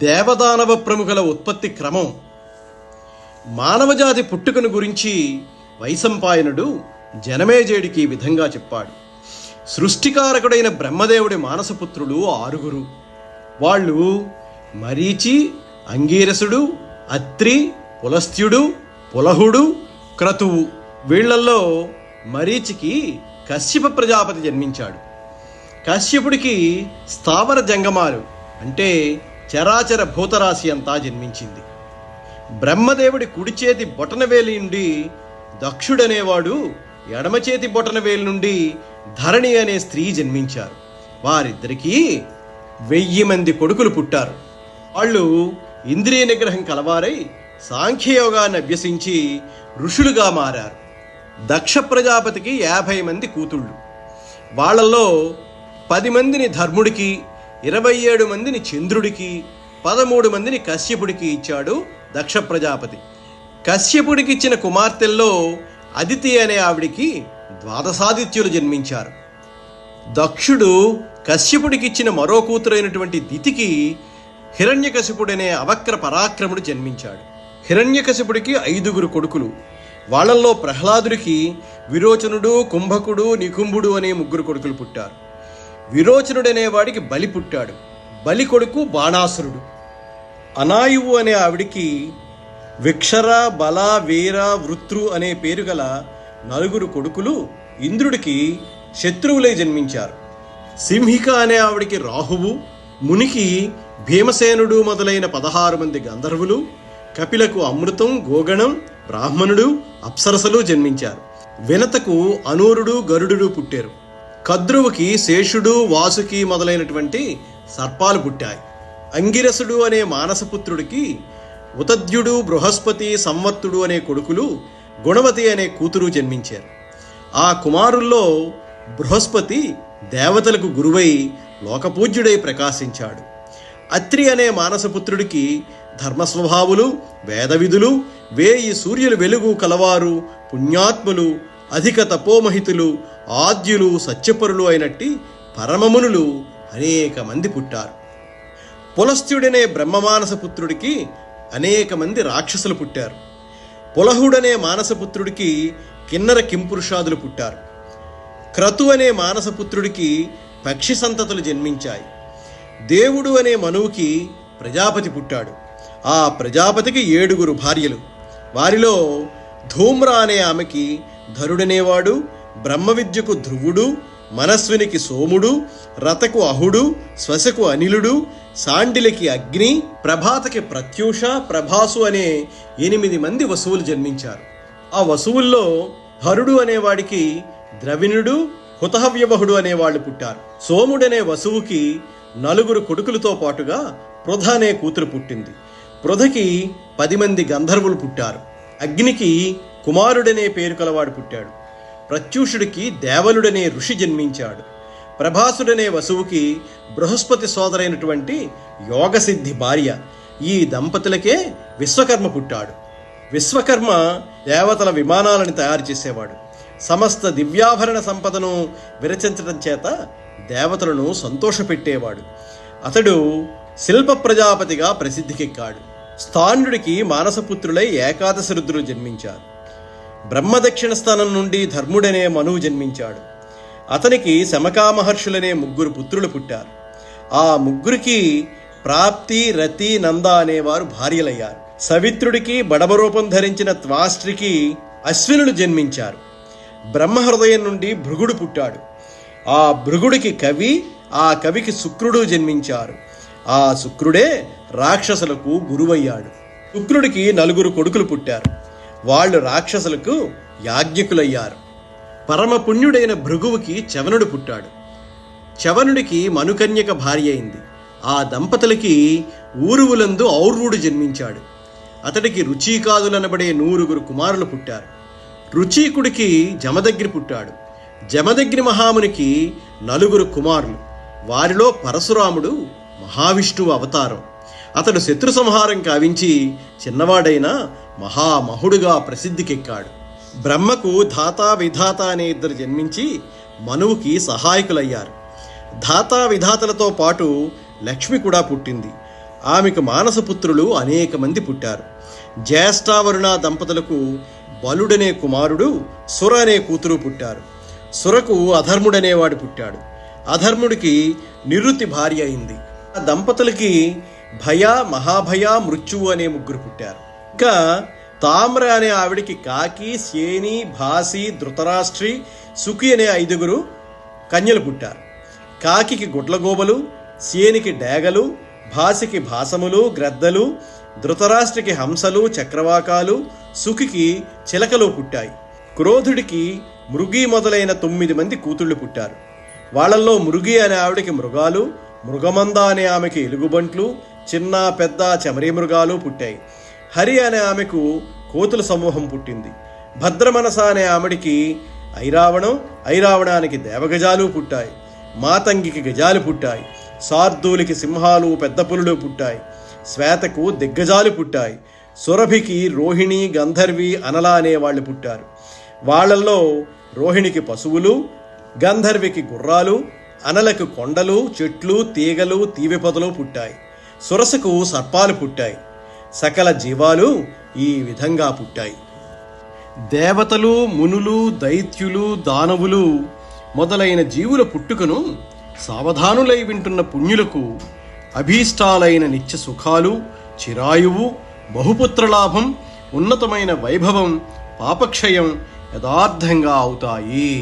దేవదానవ ప్రముఖుల ఉత్పత్తి క్రమం. మానవజాతి పుట్టుకను గురించి వైశంపాయనుడు జనమేజయుడికి ఈ విధంగా చెప్పాడు. సృష్టికారకుడైన బ్రహ్మదేవుడి మానసపుత్రులు 6. వాళ్ళు మరీచి, అంగీరసుడు, అత్రి, పులస్త్యుడు, పులహుడు, క్రతువు. వీళ్లల్లో మరీచికి కశ్యప ప్రజాపతి జన్మించాడు. కశ్యపుడికి స్థావర జంగమాలు అంటే చరాచర భూతరాశి అంతా జన్మించింది. బ్రహ్మదేవుడి కుడి చేతి బొటనవేలి నుండి దక్షుడనేవాడు, ఎడమ చేతి బొటనవేలి నుండి ధరణి అనే స్త్రీ జన్మించారు. వారిద్దరికీ 1000 మంది కొడుకులు పుట్టారు. వాళ్ళు ఇంద్రియ నిగ్రహం కలవారై సాంఖ్యయోగాన్ని అభ్యసించి ఋషులుగా మారారు. దక్ష ప్రజాపతికి 50 మంది కూతుళ్ళు. వాళ్ళల్లో 10 మందిని ధర్ముడికి, 27 మందిని చంద్రుడికి, 13 మందిని కశ్యపుడికి ఇచ్చాడు దక్ష ప్రజాపతి. కశ్యపుడికి ఇచ్చిన కుమార్తెల్లో అదితి అనే ఆవిడికి 12 జన్మించారు. దక్షుడు కశ్యపుడికిచ్చిన మరో కూతురైనటువంటి దితికి హిరణ్యకశిపుడనే అవక్ర పరాక్రముడు జన్మించాడు. హిరణ్యకశిపుడికి 5 కొడుకులు. వాళ్ళల్లో ప్రహ్లాదుడికి విరోచనుడు, కుంభకుడు, నికుంభుడు అనే 3 కొడుకులు పుట్టారు. విరోచనుడనేవాడికి బలి పుట్టాడు. బలి కొడుకు బాణాసురుడు. అనాయువు అనే ఆవిడికి విక్షర, బల, వీర, వృత్రు అనే పేరు గల 4 కొడుకులు ఇంద్రుడికి శత్రువులై జన్మించారు. సింహిక అనే ఆవిడికి రాహువు, మునికి భీమసేనుడు మొదలైన 16 మంది గంధర్వులు, కపిలకు అమృతం, గోగణం, బ్రాహ్మణుడు, అప్సరసలు జన్మించారు. వినతకు అనూరుడు, గరుడు పుట్టారు. కద్రువుకి శేషుడు, వాసుకి మొదలైనటువంటి సర్పాలు పుట్టాయి. అంగిరసుడు అనే మానసపుత్రుడికి ఉతద్యుడు, బృహస్పతి, సంవర్తుడు అనే కొడుకులు, గుణవతి అనే కూతురు జన్మించారు. ఆ కుమారుల్లో బృహస్పతి దేవతలకు గురువై లోకపూజ్యుడై ప్రకాశించాడు. అత్రి అనే మానసపుత్రుడికి ధర్మస్వభావులు, వేదవిధులు, 1000 సూర్యులు వెలుగు కలవారు, పుణ్యాత్ములు, అధిక తపోమహితులు, ఆద్యులు, సత్యపరులు అయినట్టి పరమమునులు అనేక మంది పుట్టారు. పులస్త్యుడనే బ్రహ్మమానసపుత్రుడికి అనేక మంది రాక్షసులు పుట్టారు. పులహుడనే మానసపుత్రుడికి కిన్నర కింపురుషాదులు పుట్టారు. క్రతు అనే మానసపుత్రుడికి పక్షి సంతతులు జన్మించాయి. దేవుడు అనే మనువుకి ప్రజాపతి పుట్టాడు. ఆ ప్రజాపతికి 7 భార్యలు. వారిలో ధూమ్ర అనే ఆమెకి ధరుడనేవాడు, బ్రహ్మ విద్యకు ధ్రువుడు, మనస్వినికి సోముడు, రతకు అహుడు, శ్వశకు అనిలుడు, సాండిలకి అగ్ని, ప్రభాతకి ప్రత్యూష, ప్రభాసు అనే 8 మంది వసువులు జన్మించారు. ఆ వసువుల్లో హరుడు అనేవాడికి ద్రవిణుడు, హుతహవ్యవహుడు అనేవాళ్ళు పుట్టారు. సోముడనే వసువుకి 4 కొడుకులతో పాటుగా పృథ అనే కూతురు పుట్టింది. పృథకి 10 మంది గంధర్వులు పుట్టారు. అగ్నికి కుమారుడనే పేరు కలవాడు పుట్టాడు. ప్రత్యూషుడికి దేవలుడనే ఋషి జన్మించాడు. ప్రభాసుడనే వసువుకి బృహస్పతి సోదరైనటువంటి యోగసిద్ధి భార్య. ఈ దంపతులకే విశ్వకర్మ పుట్టాడు. విశ్వకర్మ దేవతల విమానాలను తయారు చేసేవాడు. సమస్త దివ్యాభరణ సంపదను విరచించడం చేత దేవతలను సంతోషపెట్టేవాడు. అతడు శిల్ప ప్రజాపతిగా ప్రసిద్ధికెక్కాడు. స్థానుడికి మానసపుత్రులై 11 రుద్రులు జన్మించారు. బ్రహ్మదక్షిణ స్థానం నుండి ధర్ముడనే మనువు జన్మించాడు. అతనికి శమకా మహర్షులనే 3 పుత్రులు పుట్టారు. ఆ 3కి ప్రాప్తి, రతి, నంద అనేవారు భార్యలయ్యారు. సవిత్రుడికి బడబరూపం ధరించిన త్వాష్ట్రికి అశ్వినులు జన్మించారు. బ్రహ్మహృదయం నుండి భృగుడు పుట్టాడు. ఆ భృగుడికి కవి, ఆ కవికి శుక్రుడు జన్మించారు. ఆ శుక్రుడే రాక్షసులకు గురువయ్యాడు. శుక్రుడికి 4 కొడుకులు పుట్టారు. వాళ్ళు రాక్షసులకు యాజ్ఞకులయ్యారు. పరమ పుణ్యుడైన భృగువుకి చవనుడు పుట్టాడు. చవనుడికి మనుకన్యక భార్య అయింది. ఆ దంపతులకి ఊరువులందు ఔర్వుడు జన్మించాడు. అతడికి రుచీకాదులనబడే 100 కుమారులు పుట్టారు. రుచీకుడికి జమదగ్ని పుట్టాడు. జమదగ్ని మహామునికి 4 కుమారులు. వారిలో పరశురాముడు మహావిష్ణువు అవతారం. అతడు శత్రు సంహారం కావించి చిన్నవాడైన మహామహుడుగా ప్రసిద్ధికెక్కాడు. బ్రహ్మకు ధాత, విధాత అనే 2 జన్మించి మనువుకి సహాయకులయ్యారు. ధాత విధాతలతో పాటు లక్ష్మి కూడా పుట్టింది. ఆమెకు మానసపుత్రులు అనేక మంది పుట్టారు. జ్యేష్ఠావరుణ దంపతులకు బలుడనే కుమారుడు, సుర అనే కూతురు పుట్టారు. సురకు అధర్ముడనేవాడు పుట్టాడు. అధర్ముడికి నిరుతి భార్య అయింది. ఆ దంపతులకి భయ, మహాభయ, మృత్యువు అనే ముగ్గురు పుట్టారు. ఇంకా తామ్ర అనే ఆవిడికి కాకి, సేని, భాసి, ధృతరాష్ట్రి, సుఖి అనే 5 కన్యలు పుట్టారు. కాకికి గుడ్లగోబలు, సేనికి డేగలు, భాసికి భాసములు, గ్రద్దలు, ధృతరాష్ట్రికి హంసలు, చక్రవాకాలు, సుఖికి చిలకలు పుట్టాయి. క్రోధుడికి మృగి మొదలైన 9 మంది కూతుళ్ళు పుట్టారు. వాళ్ళల్లో మృగి అనే ఆవిడికి మృగాలు, మృగమంద అనే ఆమెకి ఎలుగుబంట్లు, చిన్న పెద్ద చెమరీ మృగాలు పుట్టాయి. హరి అనే ఆమెకు కోతుల సమూహం పుట్టింది. భద్రమనస అనే ఆమెడికి ఐరావణం, ఐరావణానికి దేవగజాలు పుట్టాయి. మాతంగికి గజాలు పుట్టాయి. శార్దూలికి సింహాలు, పెద్ద పులులు పుట్టాయి. శ్వేతకు దిగ్గజాలు పుట్టాయి. సురభికి రోహిణి, గంధర్వి, అనల అనేవాళ్ళు పుట్టారు. వాళ్ళల్లో రోహిణికి పశువులు, గంధర్వికి గుర్రాలు, అనలకు కొండలు, చెట్లు, తీగలు, తీవిపొదలు పుట్టాయి. సురసకు సర్పాలు పుట్టాయి. సకల జీవాలు ఈ విధంగా పుట్టాయి. దేవతలు, మునులు, దైత్యులు, దానవులు మొదలైన జీవుల పుట్టుకను సావధానులై వింటున్న పుణ్యులకు అభీష్టాలైన నిత్య సుఖాలు, చిరాయువు, బహుపుత్రలాభం, ఉన్నతమైన వైభవం, పాపక్షయం యథార్థంగా అవుతాయి.